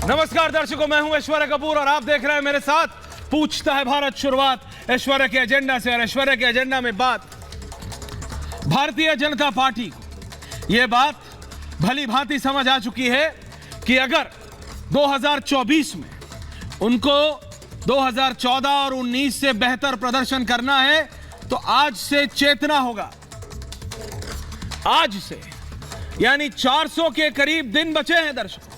नमस्कार दर्शकों, मैं हूं ऐश्वर्या कपूर और आप देख रहे हैं मेरे साथ पूछता है भारत। शुरुआत ऐश्वर्या के एजेंडा से, और ऐश्वर्या के एजेंडा में बात भारतीय जनता पार्टी को यह बात भली भांति समझ आ चुकी है कि अगर 2024 में उनको 2014 और 19 से बेहतर प्रदर्शन करना है तो आज से चेतना होगा। आज से यानी 400 के करीब दिन बचे हैं दर्शकों,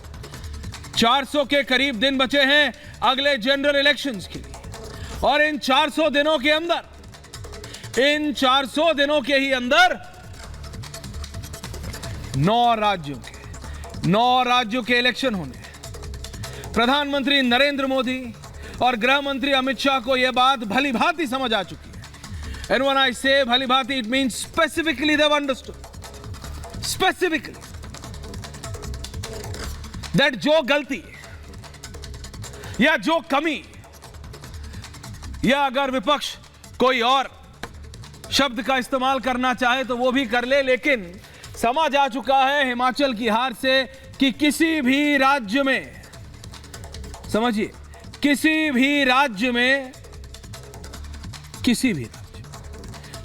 400 के करीब दिन बचे हैं अगले जनरल इलेक्शंस के लिए। और इन 400 दिनों के अंदर, इन 400 दिनों के ही अंदर 9 राज्यों के इलेक्शन होने हैं। प्रधानमंत्री नरेंद्र मोदी और गृह मंत्री अमित शाह को यह बात भली भांति समझ आ चुकी है। And when I say भली भांति, it means specifically they've understood. Specifically that जो गलती या जो कमी या अगर विपक्ष कोई और शब्द का इस्तेमाल करना चाहे तो वो भी कर ले, लेकिन समझ आ चुका है हिमाचल की हार से कि किसी भी राज्य में, समझिए, किसी भी राज्य में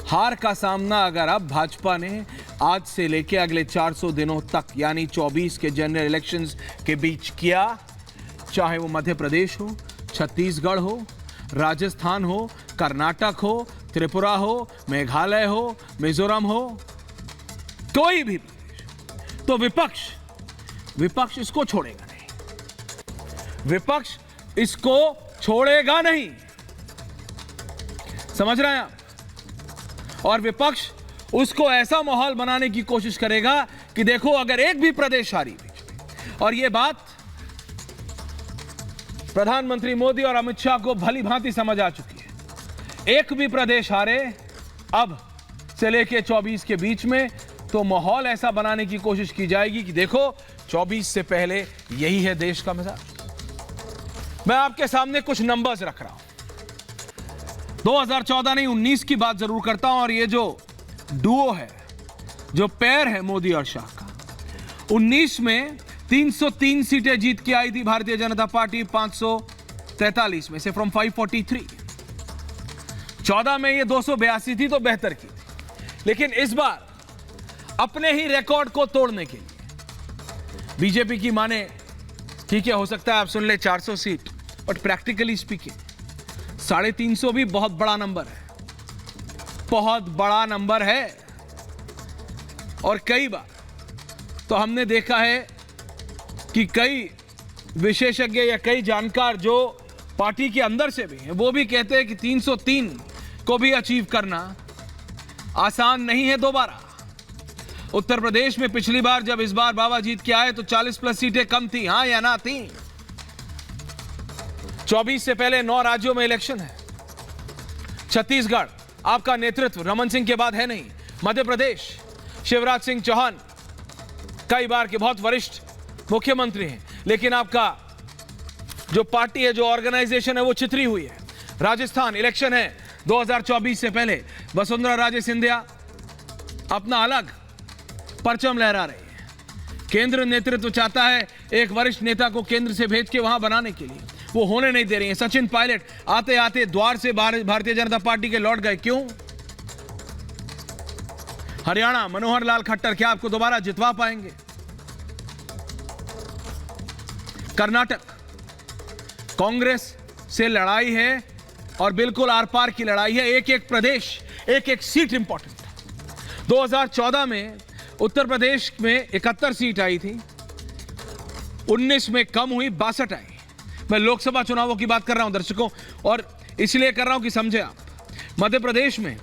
हार का सामना अगर अब भाजपा ने आज से लेके अगले 400 दिनों तक यानी 24 के जनरल इलेक्शंस के बीच किया, चाहे वो मध्य प्रदेश हो, छत्तीसगढ़ हो, राजस्थान हो, कर्नाटक हो, त्रिपुरा हो, मेघालय हो, मिजोरम हो, कोई भी प्रदेश, तो विपक्ष इसको छोड़ेगा नहीं। विपक्ष इसको छोड़ेगा नहीं, समझ रहे हैं आप? और विपक्ष उसको ऐसा माहौल बनाने की कोशिश करेगा कि देखो अगर एक भी प्रदेश हारी बीच में, और यह बात प्रधानमंत्री मोदी और अमित शाह को भली भांति समझ आ चुकी है, एक भी प्रदेश हारे अब से लेके 24 के बीच में तो माहौल ऐसा बनाने की कोशिश की जाएगी कि देखो 24 से पहले यही है देश का मिजाज। मैं आपके सामने कुछ नंबर्स रख रहा हूं, 2014 नहीं 19 की बात जरूर करता हूं। और ये जो डुओ है, जो पेयर है मोदी और शाह का, 19 में 303 सीटें जीत के आई थी भारतीय जनता पार्टी 543 में से, फ्रॉम 543। 14 में ये 282 थी तो बेहतर की थी, लेकिन इस बार अपने ही रिकॉर्ड को तोड़ने के लिए बीजेपी की माने, ठीक है, हो सकता है आप सुन ले 400 सीट, बट प्रैक्टिकली स्पीकिंग 350 भी बहुत बड़ा नंबर है, बहुत बड़ा नंबर है। और कई बार तो हमने देखा है कि कई विशेषज्ञ या कई जानकार जो पार्टी के अंदर से भी हैं, वो भी कहते हैं कि 303 को भी अचीव करना आसान नहीं है दोबारा। उत्तर प्रदेश में पिछली बार जब इस बार बाबा जीत के आए तो 40 प्लस सीटें कम थी, हां या ना थी। 24 से पहले 9 राज्यों में इलेक्शन है। छत्तीसगढ़ आपका नेतृत्व रमन सिंह के बाद है नहीं। मध्य प्रदेश शिवराज सिंह चौहान कई बार के बहुत वरिष्ठ मुख्यमंत्री हैं, लेकिन आपका जो पार्टी है, जो ऑर्गेनाइजेशन है, वो छितरी हुई है। राजस्थान इलेक्शन है 2024 से पहले, वसुंधरा राजे सिंधिया अपना अलग परचम लहरा रही है। केंद्र नेतृत्व चाहता है एक वरिष्ठ नेता को केंद्र से भेज के वहां बनाने के लिए, वो होने नहीं दे रही है। सचिन पायलट आते आते द्वार से भारतीय जनता पार्टी के लौट गए, क्यों? हरियाणा मनोहर लाल खट्टर क्या आपको दोबारा जितवा पाएंगे? कर्नाटक कांग्रेस से लड़ाई है और बिल्कुल आर पार की लड़ाई है, एक एक प्रदेश, एक एक सीट इंपॉर्टेंट है। 2014 में उत्तर प्रदेश में 71 सीट आई थी, 19 में कम हुई, 62 आई। मैं लोकसभा चुनावों की बात कर रहा हूं दर्शकों, और इसलिए कर रहा हूं कि समझे आप। मध्य प्रदेश में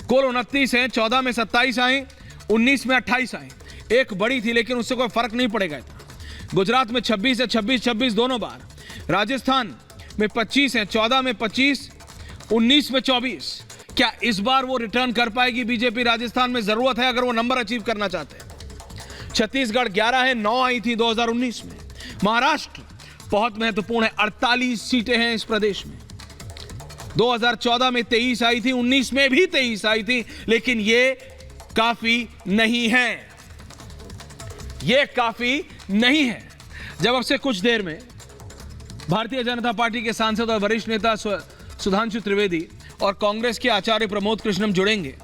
कुल 29 हैं, 14 में 27 आई, 19 में 28 आई। एक बड़ी थी लेकिन उससे कोई फर्क नहीं पड़ेगा इतना। गुजरात में 26 है, 26 दोनों बार। राजस्थान में 25 है, 14 में 25, 19 में 24। क्या इस बार वो रिटर्न कर पाएगी बीजेपी? राजस्थान में जरूरत है अगर वो नंबर अचीव करना चाहते हैं। छत्तीसगढ़ 11 है, 9 आई थी 2019 में। महाराष्ट्र बहुत महत्वपूर्ण है, 48 सीटें हैं इस प्रदेश में। 2014 में 23 आई थी, 19 में भी 23 आई थी, लेकिन ये काफी नहीं है, ये काफी नहीं है। जब अब से कुछ देर में भारतीय जनता पार्टी के सांसद और वरिष्ठ नेता सुधांशु त्रिवेदी और कांग्रेस के आचार्य प्रमोद कृष्णम जुड़ेंगे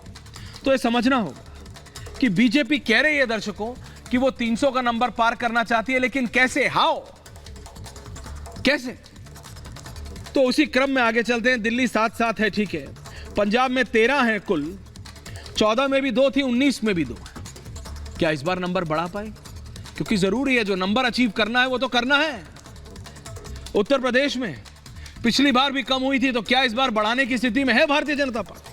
तो यह समझना होगा कि बीजेपी कह रही है दर्शकों कि वो 300 का नंबर पार करना चाहती है, लेकिन कैसे, हाउ, कैसे? तो उसी क्रम में आगे चलते हैं। दिल्ली 7-7 है, ठीक है। पंजाब में 13 है कुल, 14 में भी 2 थी, 19 में भी 2 है। क्या इस बार नंबर बढ़ा पाए? क्योंकि जरूरी है, जो नंबर अचीव करना है वो तो करना है। उत्तर प्रदेश में पिछली बार भी कम हुई थी, तो क्या इस बार बढ़ाने की स्थिति में है भारतीय जनता पार्टी?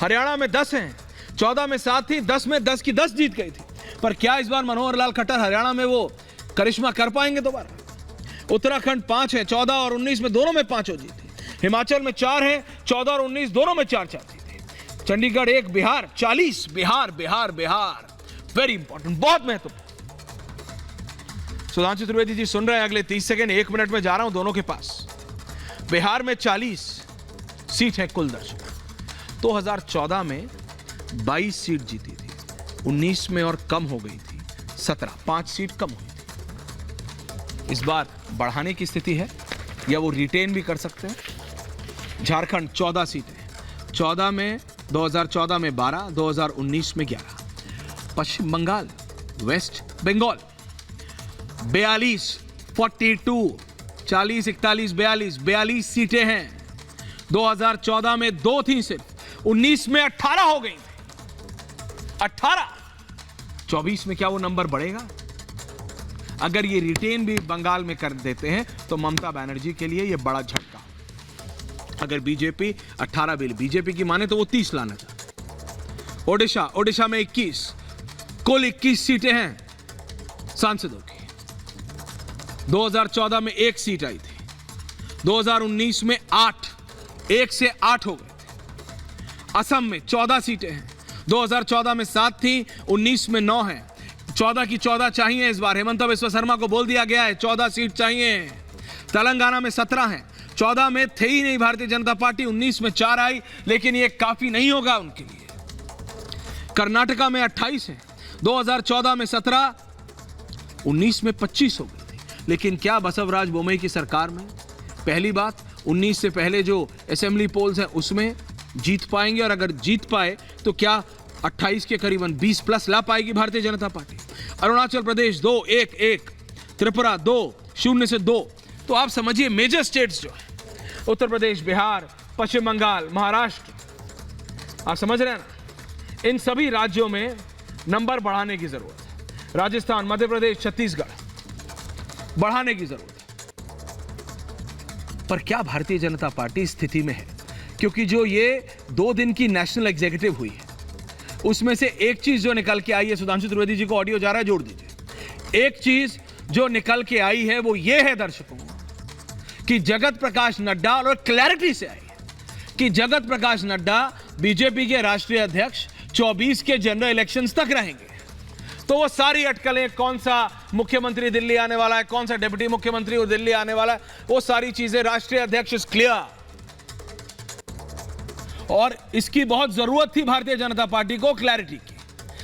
हरियाणा में 10 हैं, 14 में 7 थी, 10 में 10 की 10 जीत गई थी। पर क्या इस बार मनोहर लाल खट्टर हरियाणा में वो करिश्मा कर पाएंगे दोबारा? उत्तराखंड 5 है, 14 और 19 में दोनों में 5 जीती। हिमाचल में 4 है, 14 और 19 दोनों में 4 जीती। चंडीगढ़ 1, बिहार 40, बिहार वेरी इंपॉर्टेंट, बहुत महत्वपूर्ण। सुधांशु त्रिवेदी जी सुन रहे हैं, अगले 30 सेकंड 1 मिनट में जा रहा हूं दोनों के पास। बिहार में 40 सीट है कुल दर्शक। 2014 में 22 सीट जीती थी, 19 में और कम हो गई थी 17, 5 सीट कम हुई थी। इस बार बढ़ाने की स्थिति है या वो रिटेन भी कर सकते हैं? झारखंड 14 सीटें, 14 में 2014 में 12, 2019 में 11। पश्चिम बंगाल, वेस्ट बंगाल 42, 42, 40, 41, 42 सीटें हैं। 2014 में 2 थी सिर्फ, 19 में 18 हो गई। 18, 24 में क्या वो नंबर बढ़ेगा? अगर ये रिटेन भी बंगाल में कर देते हैं तो ममता बनर्जी के लिए ये बड़ा झटका। अगर बीजेपी 18 बिल बीजेपी की माने तो वो 30 लाना चाहते। ओडिशा में 21, कुल 21 सीटें हैं सांसदों की। 2014 में 1 सीट आई थी, 2019 में 8, 1 से 8 हो गए थे। असम में 14 सीटें हैं, 2014 में 7 थी, 19 में 9 है। 14 की 14 चाहिए इस बार। हेमंत बिस्वा शर्मा को बोल दिया गया है 14 सीट चाहिए। तेलंगाना में 17 है, 14 में थे ही नहीं भारतीय जनता पार्टी, 19 में 4 आई, लेकिन ये काफी नहीं होगा उनके लिए। कर्नाटका में 28 है, 2014 में 17, 19 में 25 हो गई थी। लेकिन क्या बसवराज बोम्मई की सरकार में पहली बात 19 से पहले जो असेंबली पोल्स हैं उसमें जीत पाएंगे? और अगर जीत पाए तो क्या 28 के करीबन 20 प्लस ला पाएगी भारतीय जनता पार्टी? अरुणाचल प्रदेश 2, 1, 1, त्रिपुरा 2, 0 से 2। तो आप समझिए मेजर स्टेट्स जो है उत्तर प्रदेश, बिहार, पश्चिम बंगाल, महाराष्ट्र, आप समझ रहे हैं ना, इन सभी राज्यों में नंबर बढ़ाने की जरूरत है। राजस्थान, मध्य प्रदेश, छत्तीसगढ़ बढ़ाने की जरूरत है। पर क्या भारतीय जनता पार्टी स्थिति में है? क्योंकि जो ये 2 दिन की नेशनल एग्जीक्यूटिव हुई है उसमें से एक चीज जो निकल के आई है, सुधांशु त्रिवेदी जी को ऑडियो जा रहा है, जोड़ दीजिए। एक चीज जो निकल के आई है वो ये है दर्शकों कि जगत प्रकाश नड्डा, और क्लैरिटी से आई है कि जगत प्रकाश नड्डा बीजेपी के राष्ट्रीय अध्यक्ष 24 के जनरल इलेक्शंस तक रहेंगे। तो वो सारी अटकलें, कौन सा मुख्यमंत्री दिल्ली आने वाला है, कौन सा डिप्टी मुख्यमंत्री दिल्ली आने वाला है, वो सारी चीजें राष्ट्रीय अध्यक्ष इज क्लियर। और इसकी बहुत जरूरत थी भारतीय जनता पार्टी को क्लैरिटी की।